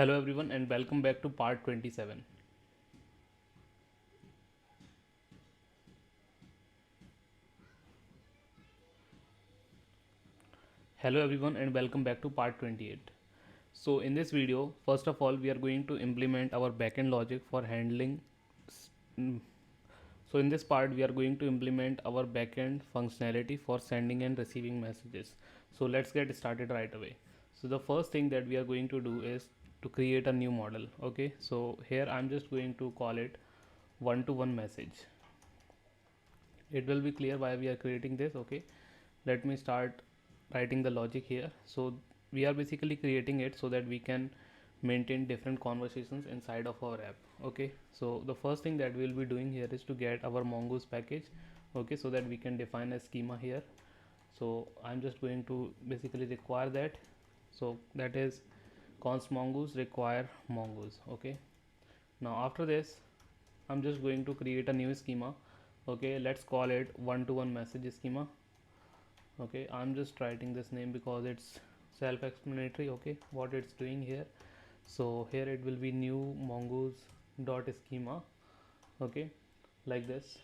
Hello everyone and welcome back to part 27. Hello everyone and welcome back to part 28. So in this video, first of all, we are going to implement our backend logic for handling. mm, So in this part, we are going to implement our backend functionality for sending and receiving messages. So let's get started right away. So the first thing that we are going to do is to create a new model. Okay, so here I'm just going to call it one-to-one message. It will be clear why we are creating this. Okay, let me start writing the logic here. So we are basically creating it so that we can maintain different conversations inside of our app. Okay, so the first thing that we'll be doing here is to get our Mongoose package. Okay, so that we can define a schema here. So I'm just going to basically require that. So that is const mongoose require mongoose. Okay, now after this I'm just going to create a new schema. Okay, let's call it one-to-one message schema. Okay, I'm just writing this name because it's self-explanatory. Okay, what it's doing here, so here it will be new mongoose dot schema. Okay, like this,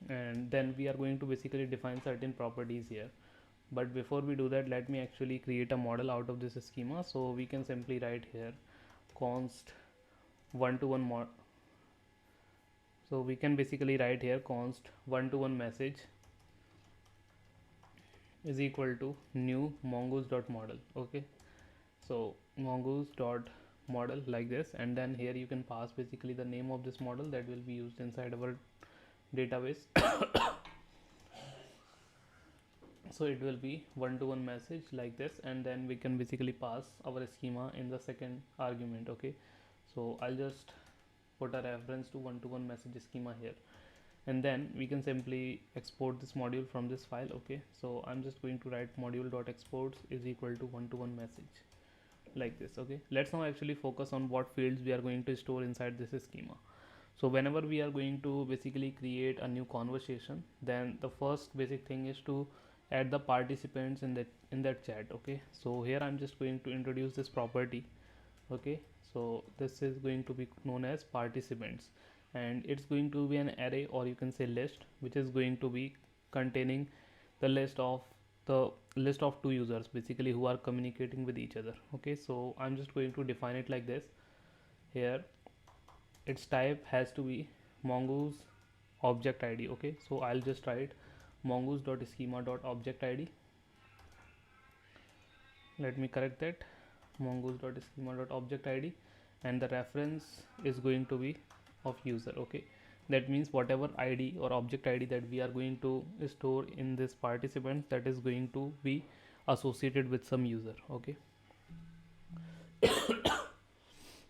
and then we are going to basically define certain properties here. But before we do that, let me actually create a model out of this schema. So we can simply write here const one-to-one mod. So we can basically write here const one-to-one message is equal to new mongoose dot model. Okay, so mongoose dot model like this, and then here you can pass basically the name of this model that will be used inside our database. So it will be one-to-one message like this, and then we can basically pass our schema in the second argument. Okay, so I'll just put a reference to one-to-one message schema here, and then we can simply export this module from this file. Okay, so I'm just going to write module.exports is equal to one-to-one message like this. Okay, let's now actually focus on what fields we are going to store inside this schema. So whenever we are going to basically create a new conversation, then the first basic thing is to add the participants in that chat. Okay, so here I'm just going to introduce this property. Okay, so this is going to be known as participants, and it's going to be an array, or you can say list, which is going to be containing the list of two users basically who are communicating with each other. Okay, so I'm just going to define it like this. Here its type has to be mongoose object id. Okay, so I'll just write mongoose.schema.object id. Let me correct that, mongoose.schema.object id, and the reference is going to be of user. Okay, that means whatever id or object id that we are going to store in this participant, that is going to be associated with some user. Okay,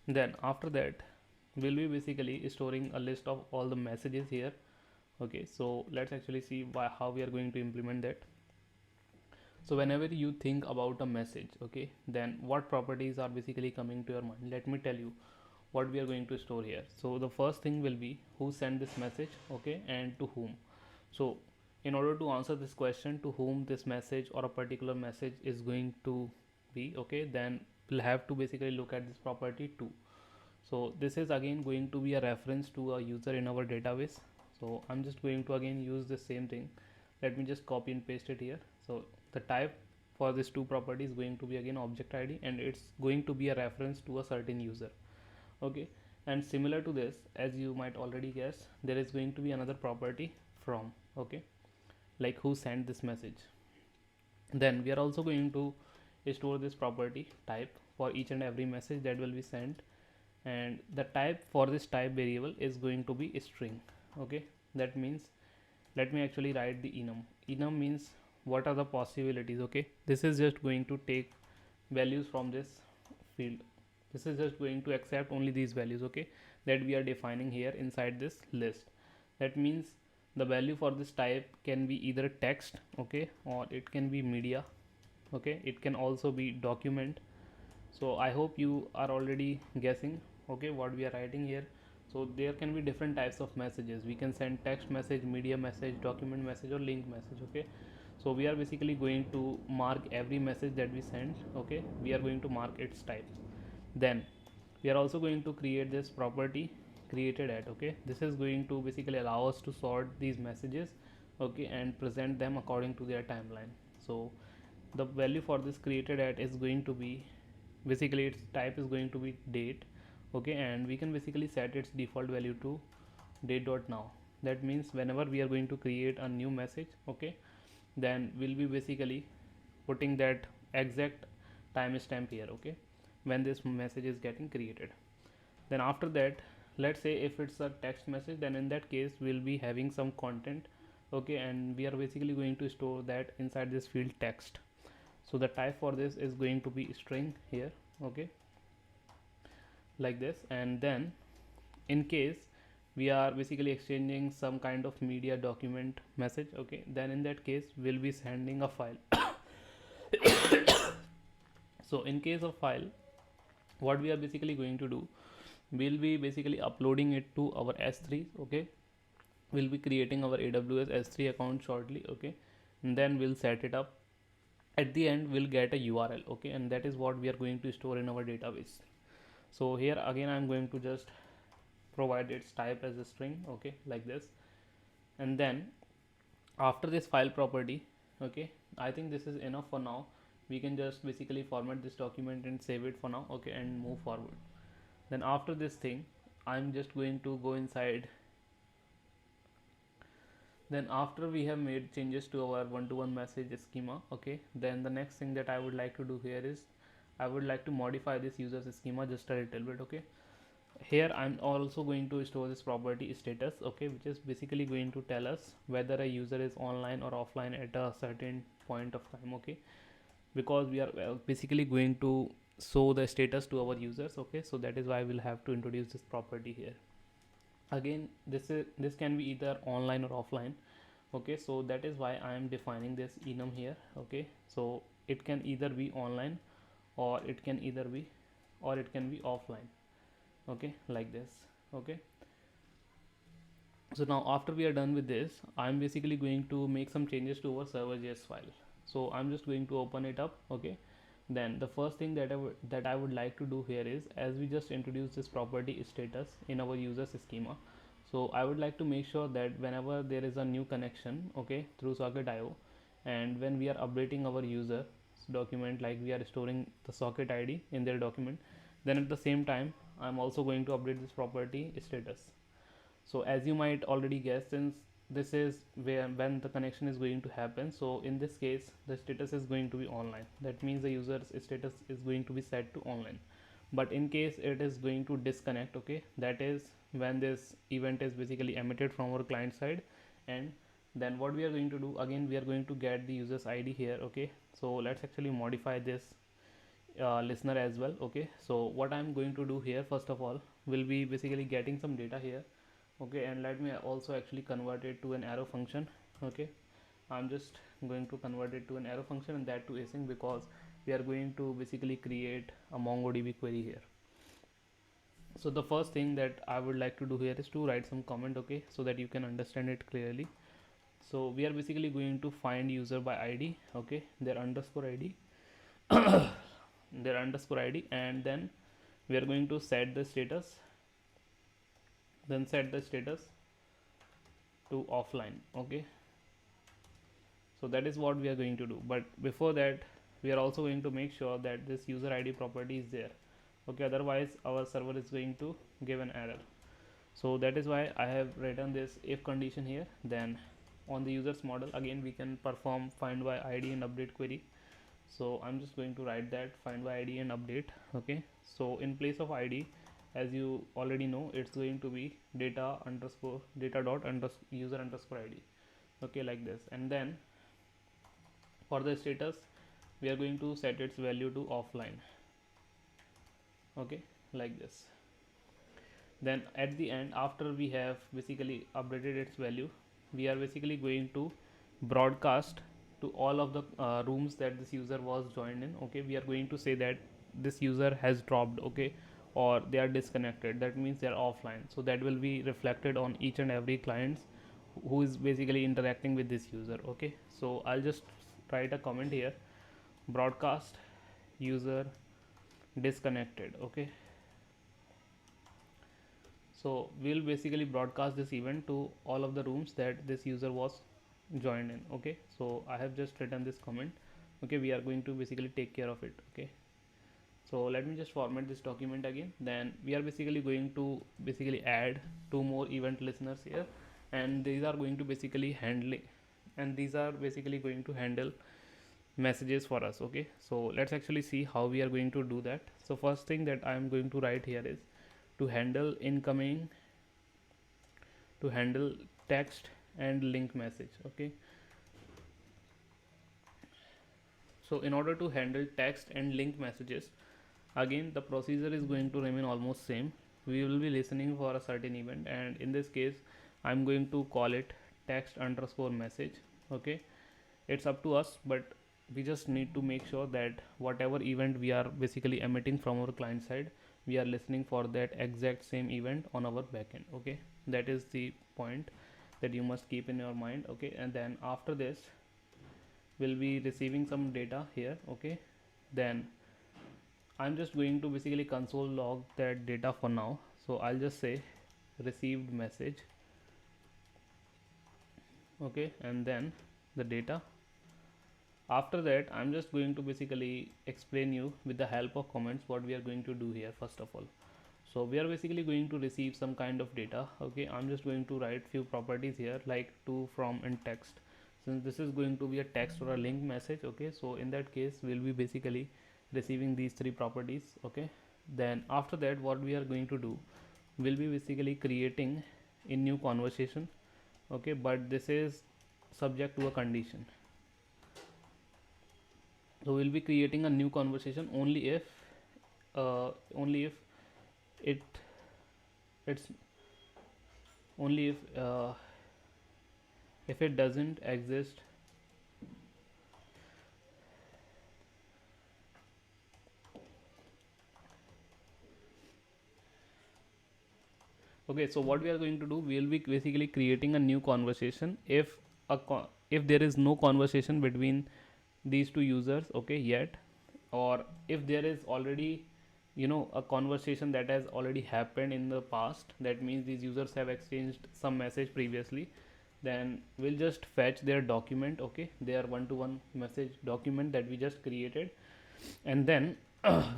then after that we'll be basically storing a list of all the messages here. Okay, so let's actually see how we are going to implement that. So whenever you think about a message, okay, then what properties are basically coming to your mind? Let me tell you what we are going to store here. So the first thing will be who sent this message. Okay, and to whom. So in order to answer this question, to whom this message or a particular message is going to be, okay, then we'll have to basically look at this property too. So this is again going to be a reference to a user in our database. So I'm just going to again use the same thing. Let me just copy and paste it here. So the type for this two property is going to be again object id, and it's going to be a reference to a certain user. Okay, and similar to this, as you might already guess, there is going to be another property from. Okay, like who sent this message. Then we are also going to store this property type for each and every message that will be sent, and the type for this type variable is going to be a string. Okay, that means, let me actually write the enum means what are the possibilities. Okay, this is just going to take values from this field. This is just going to accept only these values. Okay, that we are defining here inside this list. That means the value for this type can be either text, okay, or it can be media. Okay, it can also be document. So I hope you are already guessing, okay, what we are writing here. So there can be different types of messages. We can send text message, media message, document message, or link message. Okay, so we are basically going to mark every message that we send. Okay, we are going to mark its type. Then we are also going to create this property created at. Okay, this is going to basically allow us to sort these messages, okay, and present them according to their timeline. So the value for this created at is going to be, basically its type is going to be date, okay, and we can basically set its default value to date.now. That means whenever we are going to create a new message, okay, then we'll be basically putting that exact timestamp here, okay, when this message is getting created. Then after that, let's say if it's a text message, then in that case we'll be having some content, okay, and we are basically going to store that inside this field text. So the type for this is going to be string here, okay, like this. And then in case we are basically exchanging some kind of media document message, okay, then in that case we'll be sending a file. So in case of file, what we are basically going to do, we'll be basically uploading it to our S3, okay, we'll be creating our AWS S3 account shortly, okay, and then we'll set it up. At the end we'll get a URL, okay, and that is what we are going to store in our database. So here again I'm going to just provide its type as a string, okay, like this. And then after this file property, okay, I think this is enough for now. We can just basically format this document and save it for now, okay, and move forward. Then after this thing, I'm just going to go inside. Then after we have made changes to our one-to-one message schema, okay, then the next thing that I would like to do here is I would like to modify this user's schema just a little bit, okay. Here I'm also going to store this property status, okay, which is basically going to tell us whether a user is online or offline at a certain point of time, okay, because we are basically going to show the status to our users, okay. So that is why we'll have to introduce this property here. Again, this can be either online or offline, okay, so that is why I am defining this enum here, okay. So it can either be online or it can be offline, okay, like this, okay. So now after we are done with this, I'm basically going to make some changes to our server.js file. So I'm just going to open it up, okay. Then the first thing that I would like to do here is, as we just introduced this property status in our users schema, so I would like to make sure that whenever there is a new connection, okay, through socket.io, and when we are updating our user document, like we are storing the socket ID in their document, then at the same time I'm also going to update this property status. So as you might already guess, since this is when the connection is going to happen, so in this case the status is going to be online. That means the user's status is going to be set to online. But in case it is going to disconnect, okay, that is when this event is basically emitted from our client side. And then what we are going to do, again we are going to get the user's ID here, okay. So let's actually modify this listener as well, okay. So what I'm going to do here, first of all, will be basically getting some data here, okay, and let me also actually convert it to an arrow function, okay. I'm just going to convert it to an arrow function, and that to async, because we are going to basically create a MongoDB query here. So the first thing that I would like to do here is to write some comment, okay, so that you can understand it clearly. So we are basically going to find user by ID, okay, their underscore ID their underscore ID, and then we are going to set the status, then set the status to offline, okay. So that is what we are going to do. But before that, we are also going to make sure that this user ID property is there, okay, otherwise our server is going to give an error. So that is why I have written this if condition here. Then on the users model, again we can perform find by ID and update query. So I'm just going to write that find by ID and update, okay. So in place of ID, as you already know, it's going to be data dot user underscore ID, okay, like this. And then for the status, we are going to set its value to offline, okay, like this. Then at the end, after we have basically updated its value, we are basically going to broadcast to all of the rooms that this user was joined in, okay. We are going to say that this user has dropped, okay, or they are disconnected. That means they are offline. So that will be reflected on each and every client who is basically interacting with this user, okay. So I'll just write a comment here, broadcast user disconnected, okay, So we'll basically broadcast this event to all of the rooms that this user was joined in. Okay, so I have just written this comment. Okay, we are going to basically take care of it. Okay, so let me just format this document again. Then we are basically going to add two more event listeners here, and these are going to basically handle messages for us. Okay, so let's actually see how we are going to do that. So first thing that I am going to write here is to handle text and link message. Okay, so in order to handle text and link messages, again the procedure is going to remain almost same. We will be listening for a certain event, and in this case I'm going to call it text underscore message. Okay, it's up to us, but we just need to make sure that whatever event we are basically emitting from our client side, we are listening for that exact same event on our backend. Okay, that is the point that you must keep in your mind. Okay, and then after this we'll be receiving some data here. Okay, then I'm just going to basically console log that data for now. So I'll just say received message. Okay, and then the data. After that I'm just going to basically explain you with the help of comments what we are going to do here. First of all, so we are basically going to receive some kind of data. Okay, I'm just going to write few properties here like to, from, and text. Since this is going to be a text or a link message, okay, so in that case we'll be basically receiving these three properties. Okay, then after that what we are going to do, we'll be basically creating a new conversation. Okay, but this is subject to a condition. So we'll be creating a new conversation only if it it's only if it doesn't exist okay, so what we are going to do, we will be basically creating a new conversation if if there is no conversation between these two users, okay, yet, or if there is already a conversation that has already happened in the past, that means these users have exchanged some message previously, then we'll just fetch their document. Okay, their one-to-one message document that we just created, and then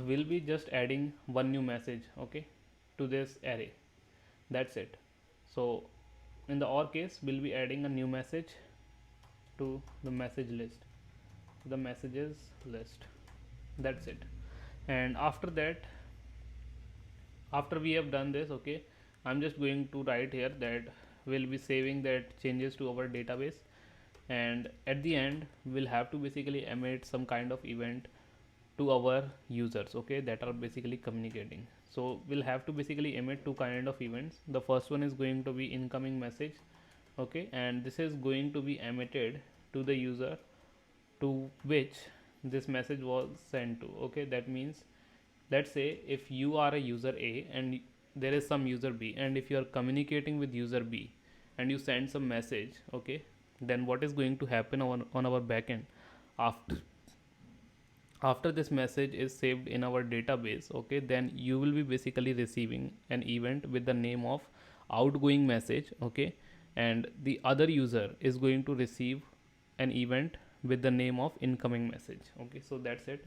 we'll be just adding one new message, okay, to this array. That's it. So in the or case, we'll be adding a new message to the message list, the messages list. That's it. And after that, after we have done this, okay, I'm just going to write here that we'll be saving that changes to our database, and at the end we'll have to basically emit some kind of event to our users, okay, that are basically communicating. So we'll have to basically emit two kind of events. The first one is going to be incoming message, okay, and this is going to be emitted to the user to which this message was sent to. Okay, that means, let's say if you are a user A and there is some user B, and if you are communicating with user B and you send some message, okay, then what is going to happen on our backend, after this message is saved in our database, okay, then you will be basically receiving an event with the name of outgoing message, okay, and the other user is going to receive an event with the name of incoming message. Okay, so that's it.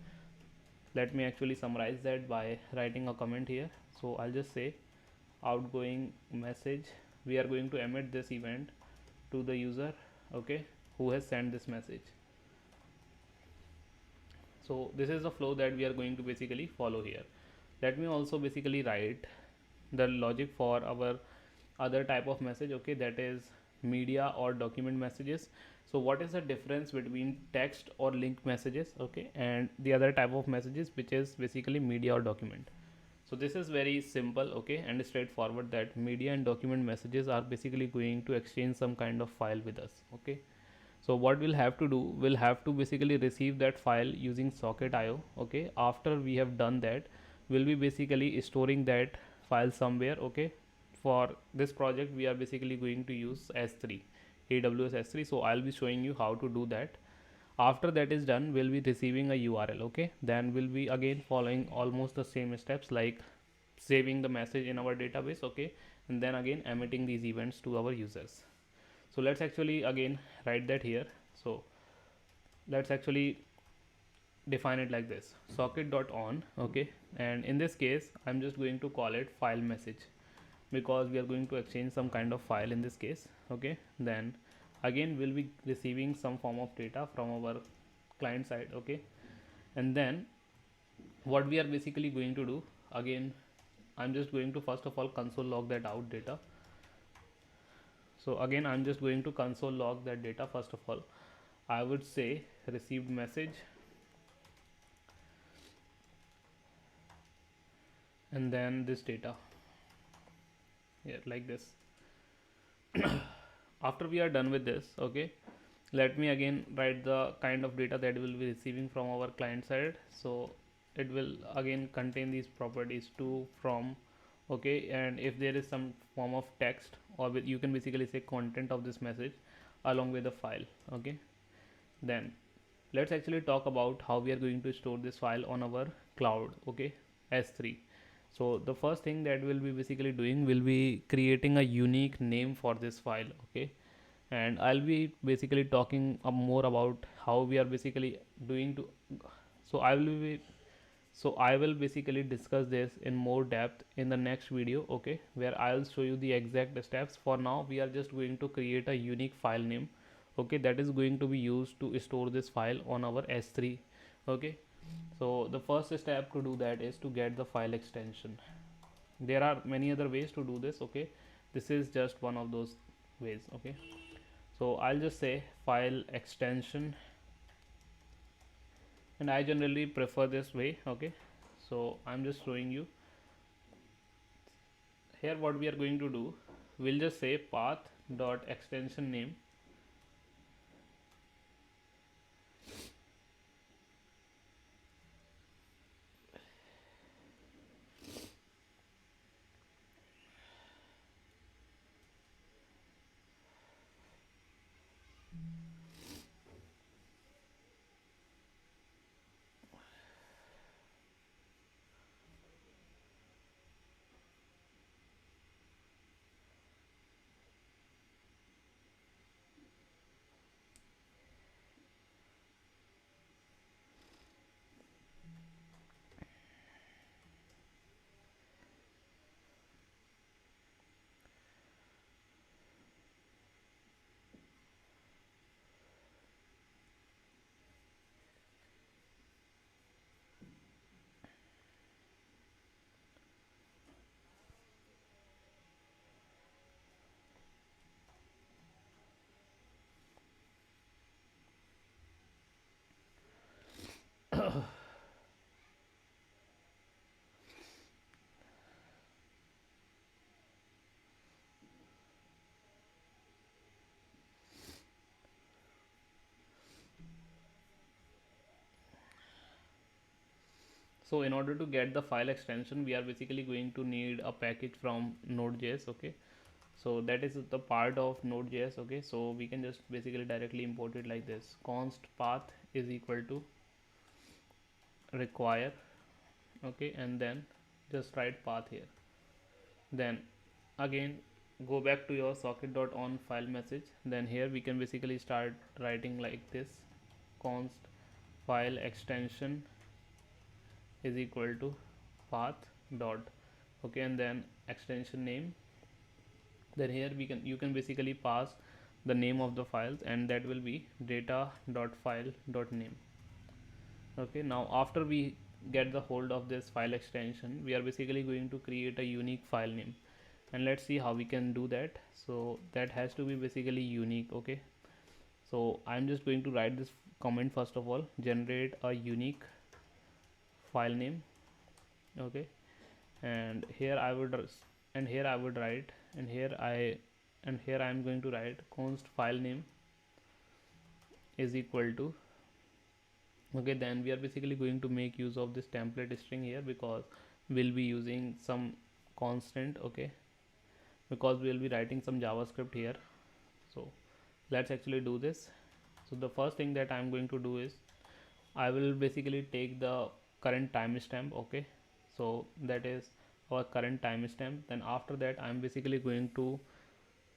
Let me actually summarize that by writing a comment here. So I'll just say outgoing message, we are going to emit this event to the user, okay, who has sent this message. So this is the flow that we are going to basically follow here. Let me also basically write the logic for our other type of message, okay, that is media or document messages. So what is the difference between text or link messages, okay, and the other type of messages, which is basically media or document? So this is very simple, okay, and straightforward, that media and document messages are basically going to exchange some kind of file with us, okay. So what we'll have to do, we'll have to basically receive that file using socket.io, okay. After we have done that, we'll be basically storing that file somewhere, okay. For this project we are basically going to use S3, AWS S3. So I'll be showing you how to do that. After that is done, we'll be receiving a URL, okay. Then we'll be again following almost the same steps, like saving the message in our database, okay, and then again emitting these events to our users. So let's actually again write that here. So let's actually define it like this: socket.on. Okay, and in this case I'm just going to call it file message, because we are going to exchange some kind of file in this case. Okay, then again we'll be receiving some form of data from our client side. Okay, and then what we are basically going to do, again I'm just going to first of all console log that out data. So again I'm just going to console log that data. First of all, I would say received message, and then this data here like this. After we are done with this, okay, let me again write the kind of data that we'll be receiving from our client side. So it will again contain these properties to, from. Okay, and if there is some form of text, or you can basically say content of this message along with the file. Okay, then let's actually talk about how we are going to store this file on our cloud. Okay, S3. So the first thing that we'll be basically doing will be creating a unique name for this file. Okay, and I'll be basically talking more about how we are basically doing to. So I will basically discuss this in more depth in the next video. Okay, where I'll show you the exact steps. For now we are just going to create a unique file name. Okay, that is going to be used to store this file on our S3. Okay, so the first step to do that is to get the file extension. There are many other ways to do this. Okay, this is just one of those ways. Okay, so I'll just say file extension, and I generally prefer this way. Okay, so I'm just showing you here what we are going to do. We'll just say path dot extension name. So in order to get the file extension, we are basically going to need a package from NodeJs. Okay, so that is the part of NodeJs. Okay, so we can just basically directly import it like this: const path is equal to require. Okay, and then just write path here. Then again go back to your socket.on file message. Then here we can basically start writing like this: const file extension is equal to path dot. Okay, and then extension name. Then here you can basically pass the name of the files, and that will be data.file.name. Okay, now after we get the hold of this file extension, we are basically going to create a unique file name, and let's see how we can do that. So that has to be basically unique. Okay, so I'm just going to write this comment. First of all, generate a unique file name. Okay, and here I would write, and here I'm going to write const file name is equal to. Okay, then we are basically going to make use of this template string here, because we'll be using some constant. Okay, because we'll be writing some JavaScript here. So let's actually do this. So the first thing that I'm going to do is I will basically take the current timestamp. Okay, so that is our current timestamp. Then after that I'm basically going to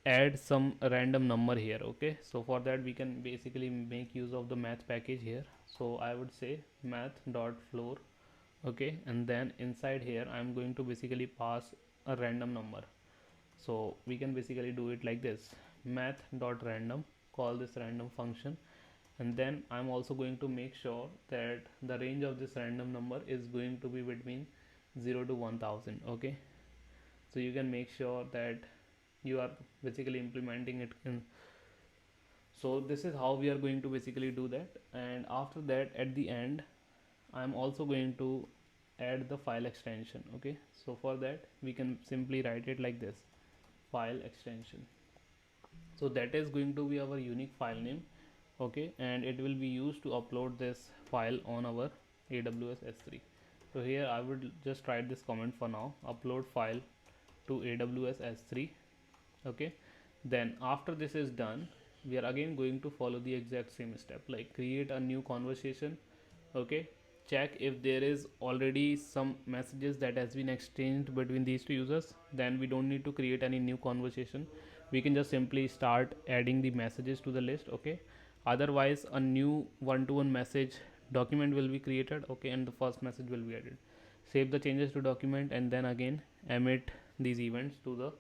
add some random number here. Okay, so for that we can basically make use of the math package here. So I would say math.floor. Okay, and then inside here I'm going to basically pass a random number. So we can basically do it like this: math.random, call this random function, and then I'm also going to make sure that the range of this random number is going to be between 0 to 1000. Okay, so you can make sure that you are basically implementing it in. So this is how we are going to basically do that. And after that, at the end, I'm also going to add the file extension. Okay, so for that we can simply write it like this: file extension. So that is going to be our unique file name. Okay, and it will be used to upload this file on our AWS S3. So here I would just write this comment for now: upload file to AWS S3. Okay, then after this is done, we are again going to follow the exact same step, like create a new conversation. Okay, check if there is already some messages that has been exchanged between these two users. Then we don't need to create any new conversation, we can just simply start adding the messages to the list. Okay, otherwise a new one-to-one message document will be created. Okay, and the first message will be added. Save the changes to document and then again emit these events to the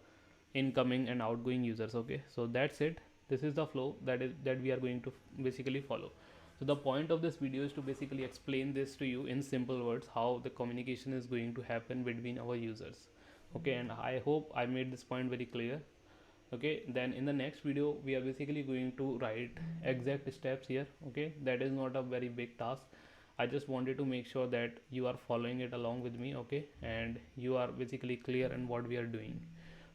incoming and outgoing users. Okay, so that's it. This is the flow that we are going to basically follow. So the point of this video is to basically explain this to you in simple words, how the communication is going to happen between our users. Okay, and I hope I made this point very clear. Okay, then in the next video we are basically going to write exact steps here. Okay, that is not a very big task. I just wanted to make sure that you are following it along with me. Okay, and you are basically clear in what we are doing.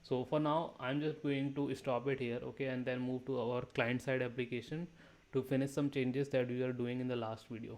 So for now I'm just going to stop it here. Okay, and then move to our client side application to finish some changes that we are doing in the last video.